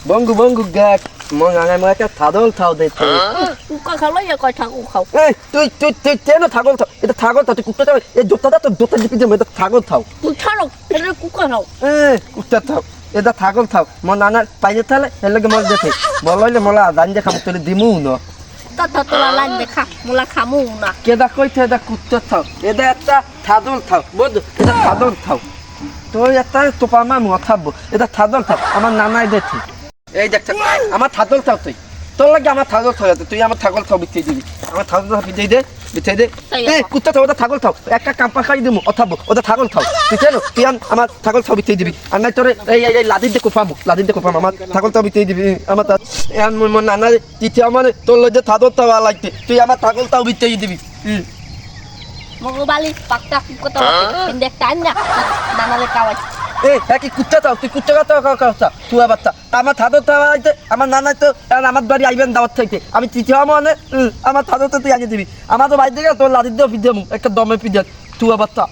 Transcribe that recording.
বঙ্গু বঙ্গু গাক মং আঙাই মং একটা থাদল থাও দে কুকা খালো ইয়া কয় থাকু খাও এই তুই কেন থাগল থাও এটা থাগল থাও তুই কুত্তা থাও এই জোতাটা তো জোতা জিপি দে এটা থাগল থাও তুই ছাড়ো এটা কুকা খাও কুত্তা থাও এটা থাগল থাও মন নানার পাইয়ে থালে এর লগে মল দেখে বলইলে মলা দান যে খাম তোলে দিমু ন তা তোলা লাইন দেখা মোলা খামু না কেদা কইতে এটা কুত্তা থাও এটা একটা থাদল থাও বুঝ এটা থাদল থাও তো একটা তোপা মা মাথাবো এটা থাদল থাও আমার নানাই দেখে এই দেখ আমার থাদল থাও তুই তোর লাগে আমার থাগল থাও তুই আমার থাগল থাও বিতে দিবি আমার থাগল থাও বিতে দে এই কুত্তা থাও ওটা থাগল থাও একটা কাম্পা খাই দিমু অথাবো ওটা থাগল থাও তুই কেন তুই আমার থাগল থাও বিতে দিবি আর নাই তোরে এই লাদির দে কোপামু আমার থাগল থাও বিতে দিবি আমার মন নানা তিতে আমার তোর লগে থাদল থাও লাগতে তুই আমার থাগল থাও বিতে দিবি মগবালি পাক্কা কুকা তো দেখ টাইম না নানালে কাওয়াই কি কুত্তা থাও তুই কুত্তা কথা তুই বাচ্চা আমার থাদল থাও আইতে আমার নানা তো আমার বাড়ি আইবেন দাওয়াত থাকতে আমি তিতে মানে আমার থাদল তো তুই আনিয়ে দিবি আমার তো বাড়ি থেকে তোর লাদির দিয়ে পিদিয়ে একটা দমে পিদিয়ে তুই বাচ্চা